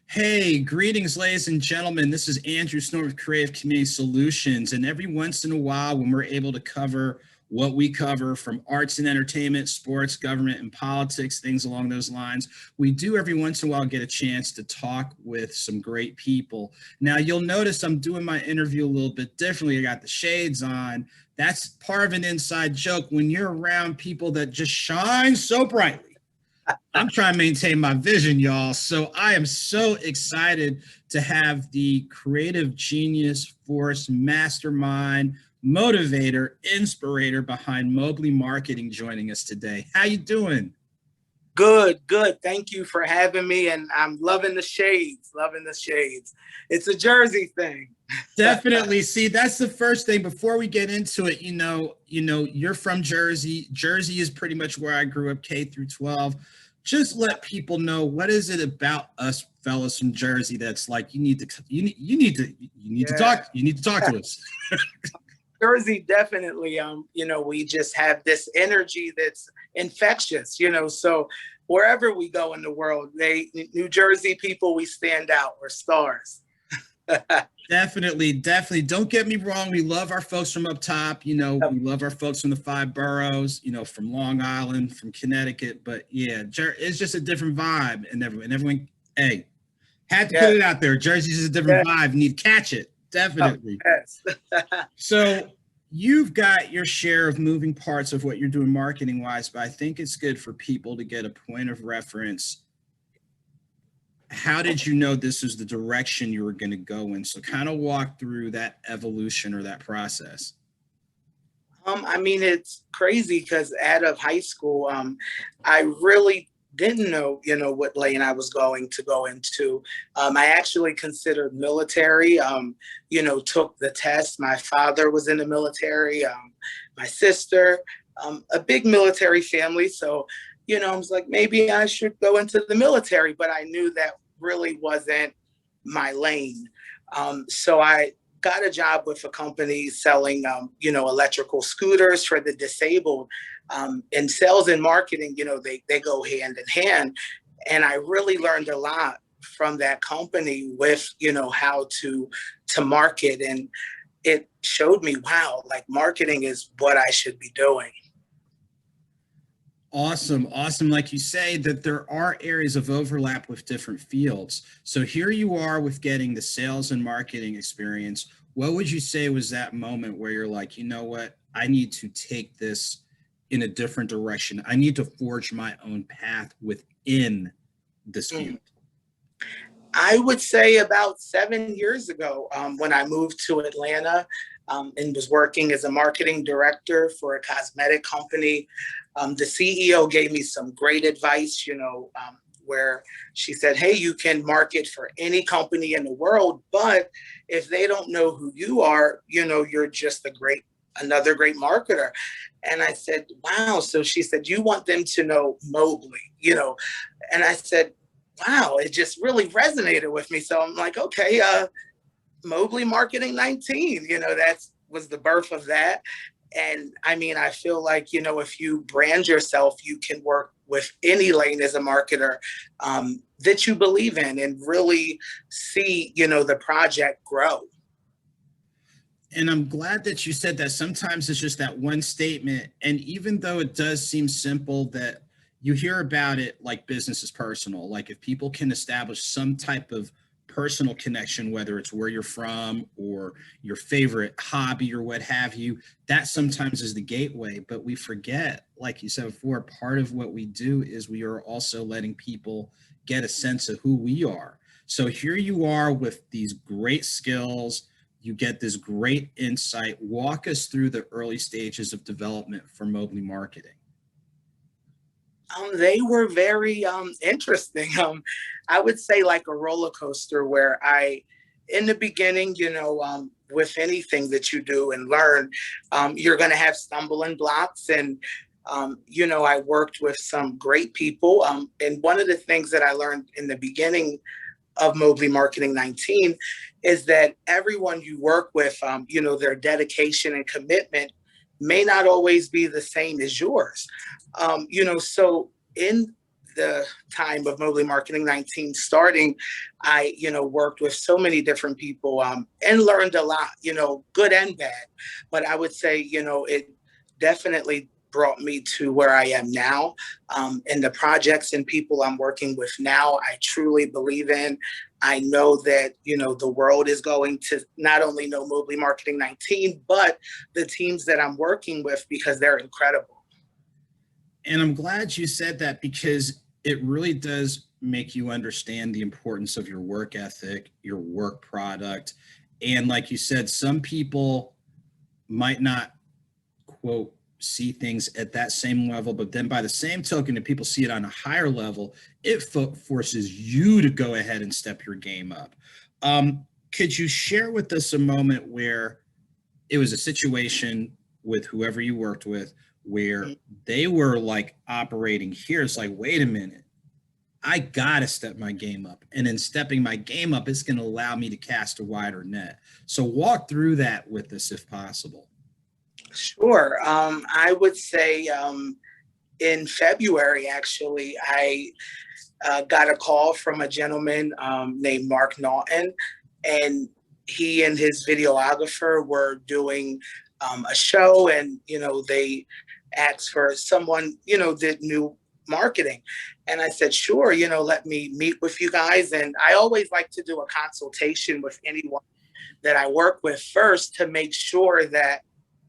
Hey, greetings, ladies and gentlemen. This is Andrew Snort with Creative Community Solutions. And every once in a while, when we're able to cover what we cover from arts and entertainment, sports, government, and politics, things along those lines, we do every once in a while get a chance to talk with some great people. Now, you'll notice I'm doing my interview a little bit differently. I got the shades on. That's part of an inside joke. When you're around people that just shine so brightly, I'm trying to maintain my vision, y'all. So I am so excited to have the creative genius, force, mastermind, motivator, inspirator behind Mobley Marketing joining us today. How you doing? Good, good. Thank you for having me. And I'm loving the shades, loving the shades. It's a Jersey thing. Definitely. See, that's the first thing. Before we get into it, you're from Jersey. Jersey is pretty much where I grew up, K through 12. Just let people know, what is it about us fellas from Jersey that's like you need to talk to us. Jersey definitely, we just have this energy that's infectious, so wherever we go in the world, New Jersey people, we stand out. We're stars. Definitely. Don't get me wrong. We love our folks from up top. We love our folks from the five boroughs, from Long Island, from Connecticut. But yeah, it's just a different vibe. And everyone, hey, had to put it out there. Jersey's is a different vibe. You need to catch it. Definitely. Oh, yes. So you've got your share of moving parts of what you're doing marketing wise, but I think it's good for people to get a point of reference. How did you know this is the direction you were going to go in? So kind of walk through that evolution or that process. It's crazy because out of high school, I really didn't know, what lane I was going to go into. I actually considered military, took the test. My father was in the military, my sister, a big military family. So, I was like, maybe I should go into the military, but I knew that really wasn't my lane. So I got a job with a company selling, electrical scooters for the disabled. And sales and marketing, they go hand in hand. And I really learned a lot from that company with, how to market. And it showed me, wow, like marketing is what I should be doing. Awesome. Like you say, that there are areas of overlap with different fields. So here you are with getting the sales and marketing experience. What would you say was that moment where you're like, you know what, I need to take this in a different direction. I need to forge my own path within this field? I would say about 7 years ago, when I moved to Atlanta, and was working as a marketing director for a cosmetic company. The CEO gave me some great advice, where she said, hey, you can market for any company in the world, but if they don't know who you are, you're just another great marketer. And I said, wow. So she said, you want them to know Mobley, and I said, wow, it just really resonated with me. So I'm like, okay, Mobley Marketing 19, that was the birth of that. And I feel like, if you brand yourself, you can work with any lane as a marketer that you believe in and really see, the project grow. And I'm glad that you said that. Sometimes it's just that one statement. And even though it does seem simple, that you hear about it like business is personal. Like if people can establish some type of personal connection, whether it's where you're from or your favorite hobby or what have you, that sometimes is the gateway. But we forget, like you said before, part of what we do is we are also letting people get a sense of who we are. So here you are with these great skills, you get this great insight. Walk us through the early stages of development for Mobley Marketing. They were very interesting. I would say like a roller coaster where in the beginning, with anything that you do and learn, you're going to have stumbling blocks. And, I worked with some great people. And one of the things that I learned in the beginning of Mobley Marketing 19 is that everyone you work with, their dedication and commitment may not always be the same as yours. So in the time of Mobley Marketing 19 starting, I, worked with so many different people and learned a lot, good and bad. But I would say, it definitely brought me to where I am now. And the projects and people I'm working with now, I truly believe in. I know that, the world is going to not only know Mobley Marketing 19, but the teams that I'm working with, because they're incredible. And I'm glad you said that, because it really does make you understand the importance of your work ethic, your work product. And like you said, some people might not, quote, see things at that same level, but then by the same token, if people see it on a higher level, it forces you to go ahead and step your game up. Could you share with us a moment where it was a situation with whoever you worked with where they were like operating here? It's like, wait a minute, I gotta step my game up, and in stepping my game up, it's going to allow me to cast a wider net. So walk through that with us if possible. Sure. I would say in February, actually, I got a call from a gentleman named Nark Naughton, and he and his videographer were doing a show, and, they asked for someone, that knew marketing. And I said, sure, let me meet with you guys. And I always like to do a consultation with anyone that I work with first to make sure that,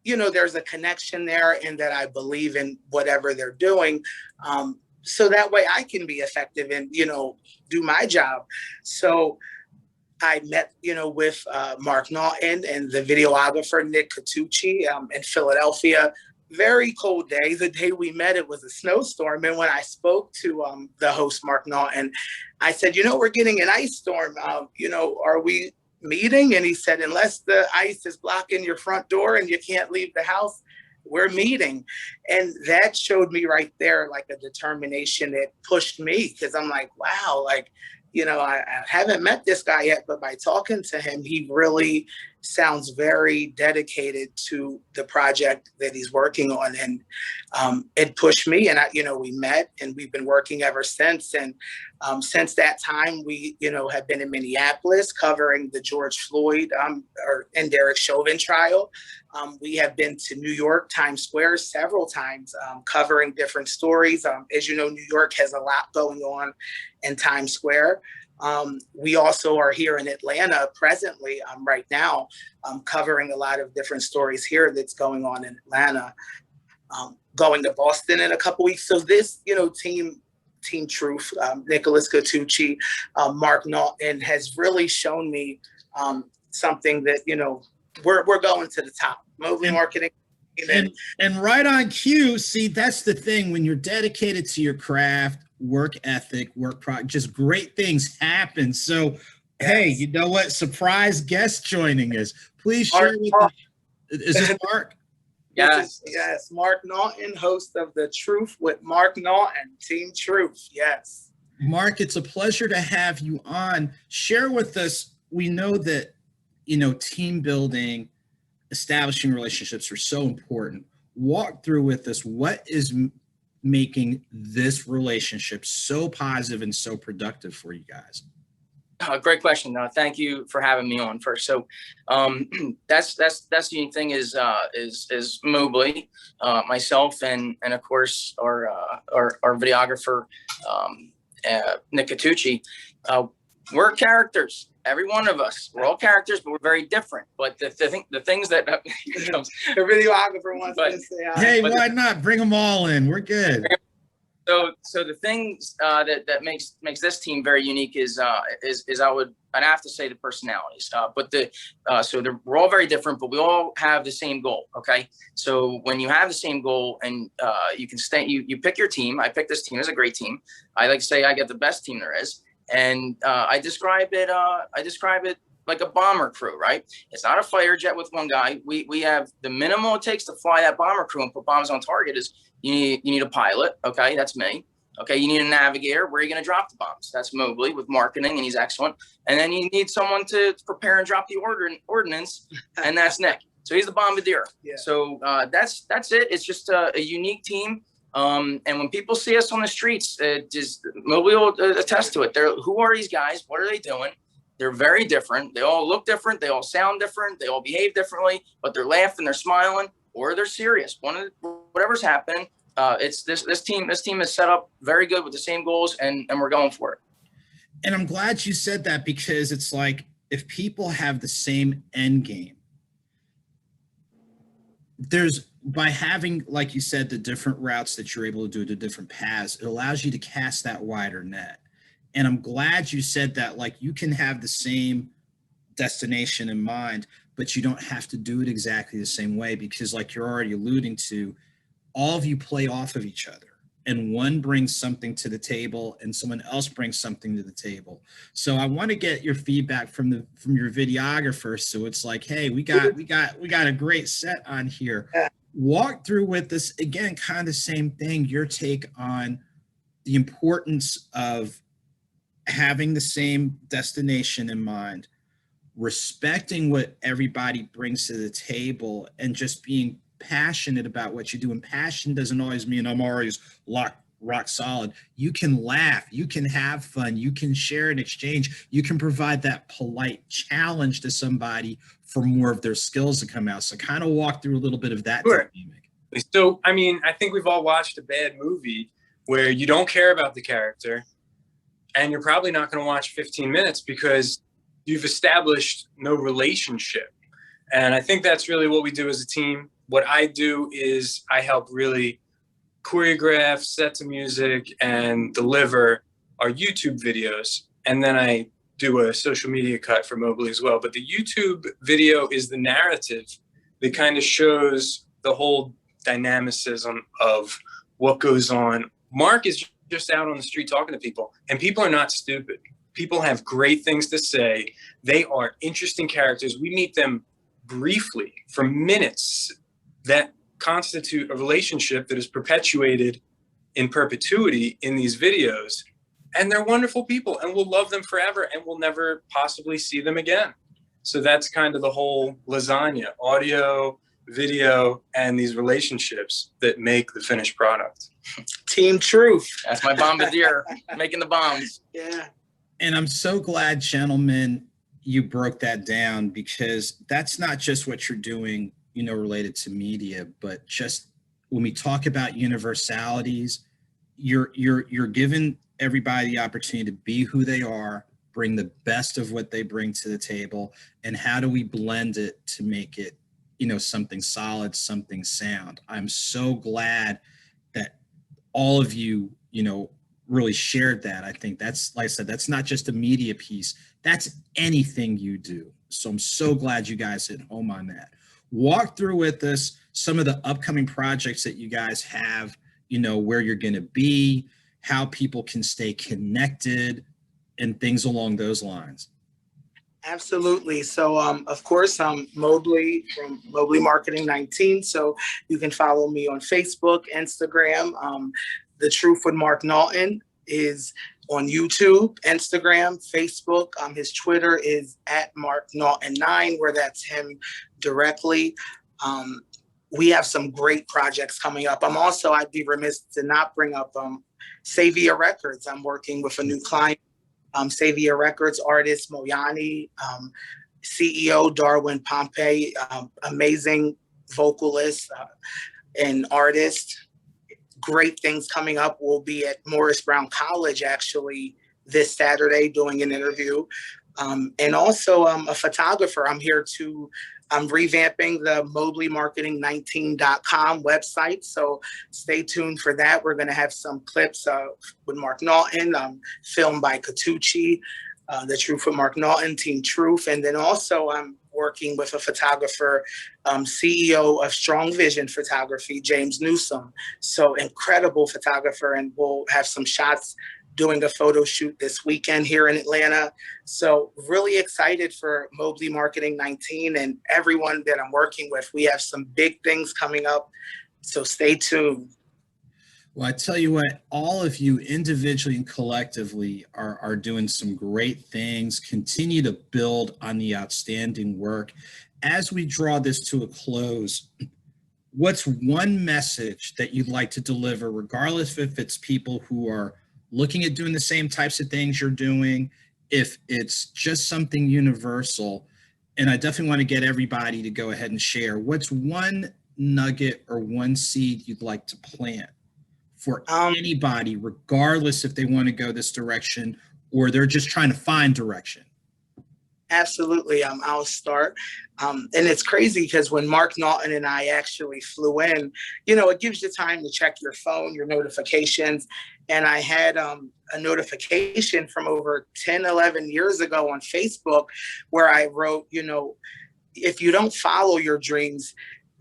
there's a connection there and that I believe in whatever they're doing. So that way I can be effective and, do my job. So I met, with Nark Naughton and the videographer, Nick Catucci, in Philadelphia. Very cold day. The day we met, it was a snowstorm. And when I spoke to the host, Nark Naughton, I said, we're getting an ice storm. Are we meeting? And he said, unless the ice is blocking your front door and you can't leave the house, we're meeting. And that showed me right there, like, a determination that pushed me, because I'm like, wow, like, I haven't met this guy yet, but by talking to him, he really sounds very dedicated to the project that he's working on. And it pushed me, and we met, and we've been working ever since. And since that time, we, have been in Minneapolis covering the George Floyd and Derek Chauvin trial. We have been to New York, Times Square several times, covering different stories. As you know, New York has a lot going on in Times Square. We also are here in Atlanta presently, right now, covering a lot of different stories here that's going on in Atlanta. Going to Boston in a couple weeks. So this, Team Truth, Nicholas Catucci, Nark Naughton has really shown me something that, we're going to the top. Mobley Marketing. And right on cue. See, that's the thing. When you're dedicated to your craft, work ethic, work product, just great things happen. So, yes. Hey, you know what? Surprise guest joining us. Please share with us. Is this Mark? Yes. Yes. Nark Naughton, host of The Truth with Nark Naughton, Team Truth. Yes. Mark, it's a pleasure to have you on. Share with us. We know that, team building, establishing relationships are so important. Walk through with us. What is making this relationship so positive and so productive for you guys? Great question. Thank you for having me on first. So that's the unique thing is Mobley, myself, and of course our videographer Nick Catucci. We're characters. Every one of us, we're all characters, but we're very different. But the things that the videographer wants to say, hey, why not bring them all in? We're good. So the things that makes this team very unique is I'd have to say the personalities. But we're all very different, but we all have the same goal. Okay, so when you have the same goal and you can stay, you pick your team. I pick this team as a great team. I like to say I get the best team there is. And I describe it like a bomber crew, right? It's not a fighter jet with one guy. We have the minimum it takes to fly that bomber crew and put bombs on target is you need a pilot. Okay, that's me. Okay, you need a navigator. Where are you going to drop the bombs? That's Mobley with marketing, and he's excellent. And then you need someone to prepare and drop the ordnance, and that's Nick. So he's the bombardier. Yeah. So that's it. It's just a unique team. And when people see us on the streets, just Mobley will attest to it. Who are these guys? What are they doing? They're very different. They all look different. They all sound different. They all behave differently, but they're laughing, they're smiling, or they're serious. Whatever's happening, it's this team is set up very good with the same goals, and we're going for it. And I'm glad you said that, because it's like, if people have the same end game, by having, like you said, the different routes that you're able to do, the different paths, it allows you to cast that wider net. And I'm glad you said that, like, you can have the same destination in mind, but you don't have to do it exactly the same way, because, like you're already alluding to, all of you play off of each other, and one brings something to the table and someone else brings something to the table. So I want to get your feedback from your videographer. So it's like, hey, we got a great set on here. Walk through with us again, kind of the same thing, your take on the importance of having the same destination in mind, respecting what everybody brings to the table, and just being passionate about what you do. And passion doesn't always mean I'm always rock solid. You can laugh, you can have fun, you can share and exchange, you can provide that polite challenge to somebody for more of their skills to come out. So kind of walk through a little bit of that dynamic. So, I mean, I think we've all watched a bad movie where you don't care about the character, and you're probably not going to watch 15 minutes because you've established no relationship. And I think that's really what we do as a team. What I do is I help really choreograph sets of music and deliver our YouTube videos. And then I do a social media cut for Mobley as well. But the YouTube video is the narrative that kind of shows the whole dynamicism of what goes on. Mark is just out on the street talking to people, and people are not stupid. People have great things to say. They are interesting characters. We meet them briefly for minutes that constitute a relationship that is perpetuated in perpetuity in these videos. And they're wonderful people, and we'll love them forever, and we'll never possibly see them again. So that's kind of the whole lasagna: audio, video, and these relationships that make the finished product. Team Truth. That's my bombardier making the bombs. Yeah. And I'm so glad, gentlemen, you broke that down, because that's not just what you're doing, you know, related to media, but just when we talk about universalities, you're giving everybody the opportunity to be who they are, bring the best of what they bring to the table, and how do we blend it to make it, you know, something solid, something sound. I'm so glad that all of you, you know, really shared that. I think that's, like I said, that's not just a media piece, that's anything you do. So I'm so glad you guys hit home on that. Walk through with us some of the upcoming projects that you guys have, you know, where you're going to be, how people can stay connected, and things along those lines. Absolutely. So, of course, I'm Mobley from Mobley Marketing 19. So you can follow me on Facebook, Instagram. The Truth with Nark Naughton is on YouTube, Instagram, Facebook. His Twitter is @Nark Naughton 9, where that's him directly. We have some great projects coming up. I'd be remiss to not bring up Savior Records. I'm working with a new client. Savior Records artist Moyani, CEO Darwin Pompey, amazing vocalist and artist. Great things coming up. We'll be at Morris Brown College actually this Saturday doing an interview. And also a photographer. I'm revamping the mobleymarketing19.com website. So stay tuned for that. We're going to have some clips with Nark Naughton, filmed by Catucci, The Truth with Nark Naughton, Team Truth. And then also I'm working with a photographer, CEO of Strong Vision Photography, James Newsom. So incredible photographer. And we'll have some shots doing a photo shoot this weekend here in Atlanta. So really excited for Mobley Marketing 19 and everyone that I'm working with. We have some big things coming up, so stay tuned. Well, I tell you what, all of you individually and collectively are doing some great things. Continue to build on the outstanding work. As we draw this to a close, what's one message that you'd like to deliver, regardless if it's people who are looking at doing the same types of things you're doing, if it's just something universal? And I definitely want to get everybody to go ahead and share. What's one nugget or one seed you'd like to plant for anybody, regardless if they want to go this direction or they're just trying to find direction? Absolutely. I'll start. And it's crazy because when Nark Naughton and I actually flew in, it gives you time to check your phone, your notifications. And I had a notification from over 10, 11 years ago on Facebook where I wrote, if you don't follow your dreams,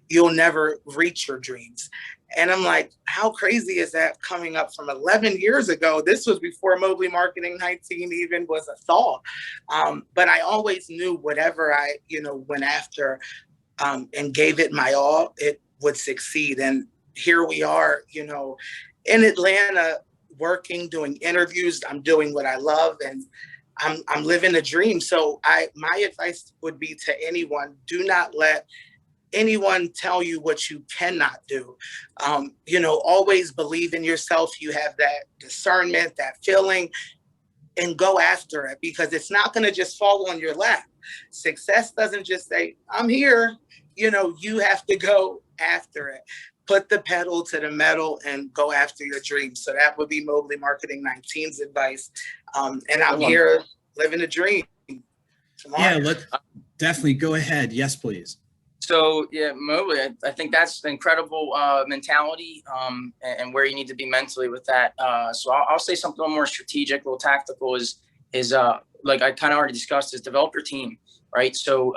you'll never reach your dreams. And I'm like, how crazy is that coming up from 11 years ago? This was before Mobley Marketing 19 even was a thought. But I always knew whatever I, went after and gave it my all, it would succeed. And here we are, in Atlanta, working, doing interviews. I'm doing what I love, and I'm living a dream. So my advice would be to anyone: do not let anyone tell you what you cannot do. Always believe in yourself. You have that discernment, that feeling, and go after it, because it's not going to just fall on your lap. Success doesn't just say, I'm here. You have to go after it. Put the pedal to the metal and go after your dreams. So that would be Mobley Marketing 19's advice. And I'm here living a dream. Yeah, let's definitely go ahead. Yes, please. So yeah, Mobley, I think that's an incredible mentality and where you need to be mentally with that. So I'll say something a little more strategic, a little tactical is like I kind of already discussed, is develop your team, right? So,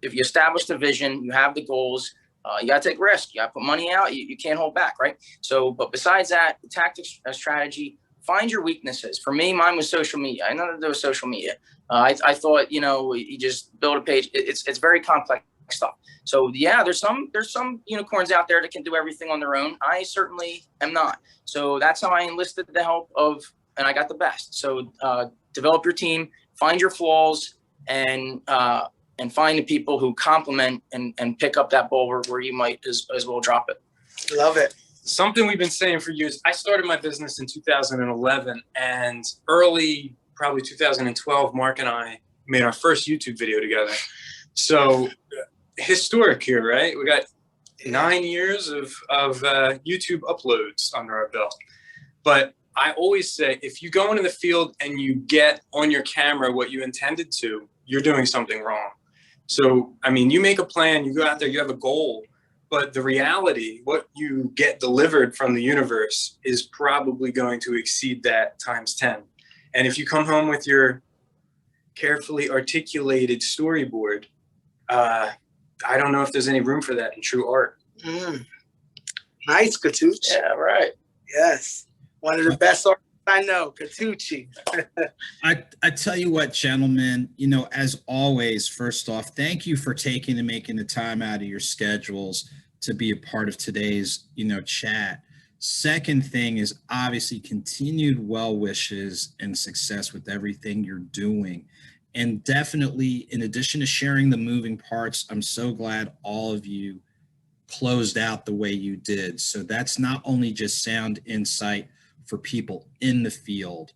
if you establish the vision, you have the goals, you got to take risk, you got to put money out, you can't hold back, right? So, but besides that, the tactics, strategy, find your weaknesses. For me, mine was social media. I know that there was social media. I thought, you just build a page. It's very complex stuff. So yeah, there's some unicorns out there that can do everything on their own. I certainly am not. So that's how I enlisted the help of, and I got the best. So develop your team, find your flaws, and find the people who complement and pick up that ball where you might as well drop it. Love it. Something we've been saying for years. I started my business in 2011, and early, probably 2012, Mark and I made our first YouTube video together. So historic here, right? We got 9 years of YouTube uploads under our belt. But I always say, if you go into the field and you get on your camera what you intended to, you're doing something wrong. So, I mean, you make a plan, you go out there, you have a goal, but the reality, what you get delivered from the universe is probably going to exceed that times 10. And if you come home with your carefully articulated storyboard, I don't know if there's any room for that in true art. Nice, Catucci. Yeah, right. Yes. One of the best artists I know, Catucci. I tell you what, gentlemen, as always, first off, thank you for taking and making the time out of your schedules to be a part of today's, chat. Second thing is obviously continued well wishes and success with everything you're doing. And definitely, in addition to sharing the moving parts, I'm so glad all of you closed out the way you did. So that's not only just sound insight for people in the field,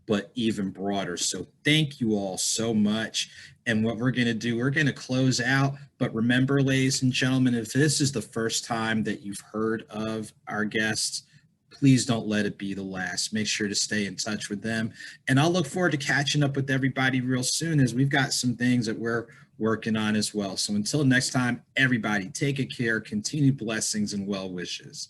but even broader. So thank you all so much. And what we're going to do, we're going to close out. But remember, ladies and gentlemen, if this is the first time that you've heard of our guests, please don't let it be the last. Make sure to stay in touch with them. And I'll look forward to catching up with everybody real soon, as we've got some things that we're working on as well. So until next time, everybody, take care, continued blessings and well wishes.